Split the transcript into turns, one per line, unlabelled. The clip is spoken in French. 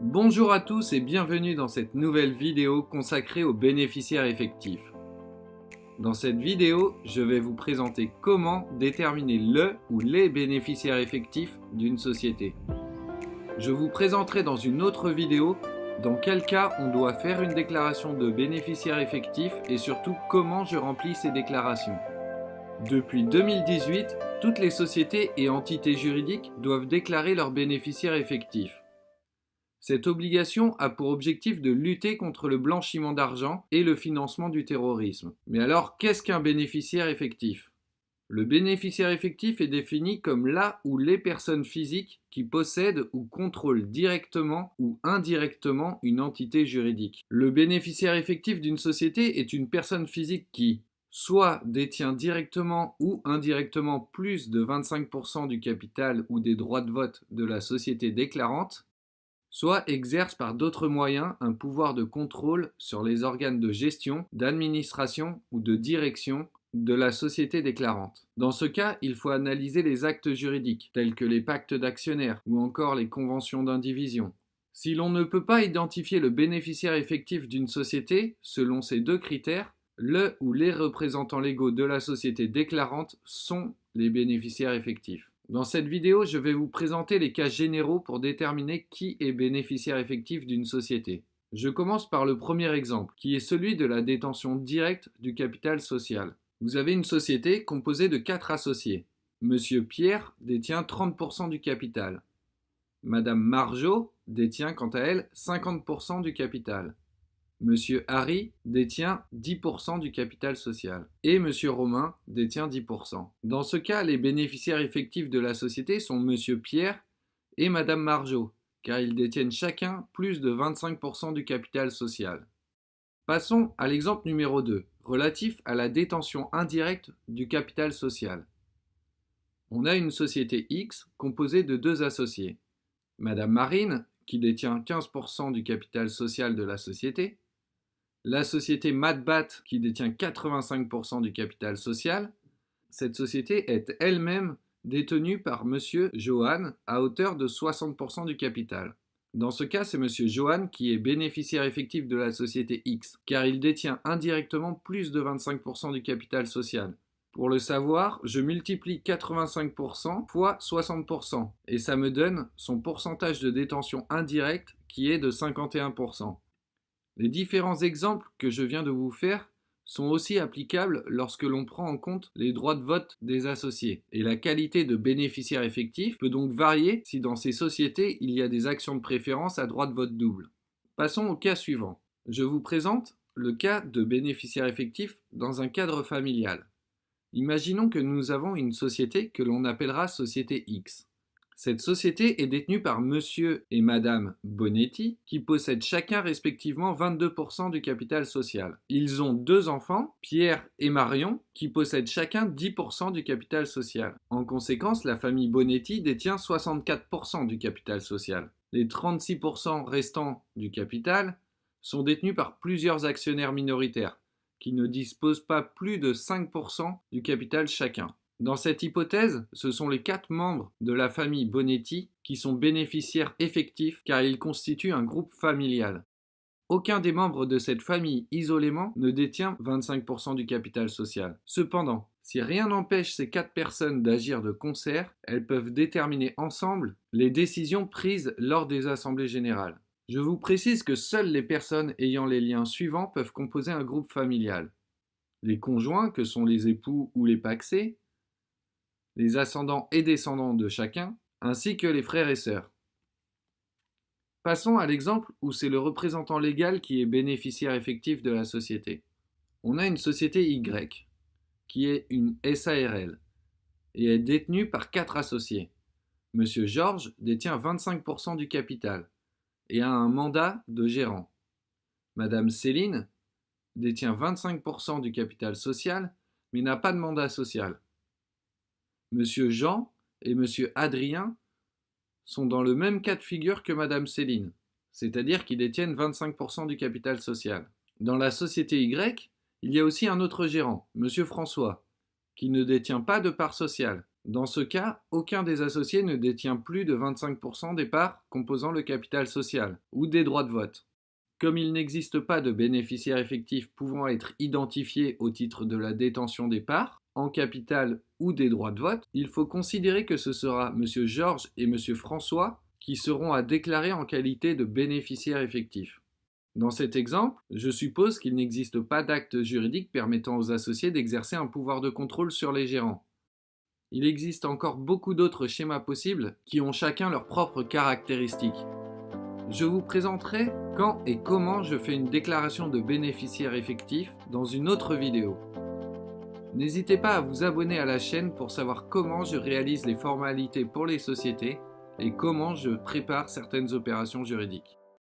Bonjour à tous et bienvenue dans cette nouvelle vidéo consacrée aux bénéficiaires effectifs. Dans cette vidéo, je vais vous présenter comment déterminer le ou les bénéficiaires effectifs d'une société. Je vous présenterai dans une autre vidéo dans quel cas on doit faire une déclaration de bénéficiaire effectif et surtout comment je remplis ces déclarations. Depuis 2018, toutes les sociétés et entités juridiques doivent déclarer leurs bénéficiaires effectifs. Cette obligation a pour objectif de lutter contre le blanchiment d'argent et le financement du terrorisme. Mais alors, qu'est-ce qu'un bénéficiaire effectif? Le bénéficiaire effectif est défini comme la ou les personnes physiques qui possèdent ou contrôlent directement ou indirectement une entité juridique. Le bénéficiaire effectif d'une société est une personne physique qui soit détient directement ou indirectement plus de 25% du capital ou des droits de vote de la société déclarante, soit exerce par d'autres moyens un pouvoir de contrôle sur les organes de gestion, d'administration ou de direction de la société déclarante. Dans ce cas, il faut analyser les actes juridiques, tels que les pactes d'actionnaires ou encore les conventions d'indivision. Si l'on ne peut pas identifier le bénéficiaire effectif d'une société, selon ces deux critères, le ou les représentants légaux de la société déclarante sont les bénéficiaires effectifs. Dans cette vidéo, je vais vous présenter les cas généraux pour déterminer qui est bénéficiaire effectif d'une société. Je commence par le premier exemple, qui est celui de la détention directe du capital social. Vous avez une société composée de 4 associés. Monsieur Pierre détient 30% du capital. Madame Margeau détient quant à elle 50% du capital. Monsieur Harry détient 10% du capital social et Monsieur Romain détient 10%. Dans ce cas, les bénéficiaires effectifs de la société sont Monsieur Pierre et Madame Margeau, car ils détiennent chacun plus de 25% du capital social. Passons à l'exemple numéro 2, relatif à la détention indirecte du capital social. On a une société X composée de 2 associés. Madame Marine, qui détient 15% du capital social de la société, la société Madbat qui détient 85% du capital social. Cette société est elle-même détenue par Monsieur Johan à hauteur de 60% du capital. Dans ce cas, c'est Monsieur Johan qui est bénéficiaire effectif de la société X, car il détient indirectement plus de 25% du capital social. Pour le savoir, je multiplie 85% fois 60% et ça me donne son pourcentage de détention indirecte qui est de 51%. Les différents exemples que je viens de vous faire sont aussi applicables lorsque l'on prend en compte les droits de vote des associés. Et la qualité de bénéficiaire effectif peut donc varier si dans ces sociétés il y a des actions de préférence à droit de vote double. Passons au cas suivant. Je vous présente le cas de bénéficiaire effectif dans un cadre familial. Imaginons que nous avons une société que l'on appellera société X. Cette société est détenue par Monsieur et Madame Bonetti, qui possèdent chacun respectivement 22% du capital social. Ils ont 2 enfants, Pierre et Marion, qui possèdent chacun 10% du capital social. En conséquence, la famille Bonetti détient 64% du capital social. Les 36% restants du capital sont détenus par plusieurs actionnaires minoritaires, qui ne disposent pas plus de 5% du capital chacun. Dans cette hypothèse, ce sont les 4 membres de la famille Bonetti qui sont bénéficiaires effectifs car ils constituent un groupe familial. Aucun des membres de cette famille isolément ne détient 25% du capital social. Cependant, si rien n'empêche ces 4 personnes d'agir de concert, elles peuvent déterminer ensemble les décisions prises lors des assemblées générales. Je vous précise que seules les personnes ayant les liens suivants peuvent composer un groupe familial. Les conjoints, que sont les époux ou les pacsés, les ascendants et descendants de chacun, ainsi que les frères et sœurs. Passons à l'exemple où c'est le représentant légal qui est bénéficiaire effectif de la société. On a une société Y, qui est une SARL, et est détenue par 4 associés. Monsieur Georges détient 25% du capital, et a un mandat de gérant. Madame Céline détient 25% du capital social, mais n'a pas de mandat social. Monsieur Jean et Monsieur Adrien sont dans le même cas de figure que Madame Céline, c'est-à-dire qu'ils détiennent 25% du capital social. Dans la société Y, il y a aussi un autre gérant, Monsieur François, qui ne détient pas de part sociale, Dans ce cas, aucun des associés ne détient plus de 25% des parts composant le capital social ou des droits de vote. Comme il n'existe pas de bénéficiaire effectif pouvant être identifié au titre de la détention des parts, en capital ou des droits de vote, il faut considérer que ce sera M. Georges et M. François qui seront à déclarer en qualité de bénéficiaires effectifs. Dans cet exemple, je suppose qu'il n'existe pas d'acte juridique permettant aux associés d'exercer un pouvoir de contrôle sur les gérants. Il existe encore beaucoup d'autres schémas possibles qui ont chacun leurs propres caractéristiques. Je vous présenterai quand et comment je fais une déclaration de bénéficiaire effectif dans une autre vidéo. N'hésitez pas à vous abonner à la chaîne pour savoir comment je réalise les formalités pour les sociétés et comment je prépare certaines opérations juridiques.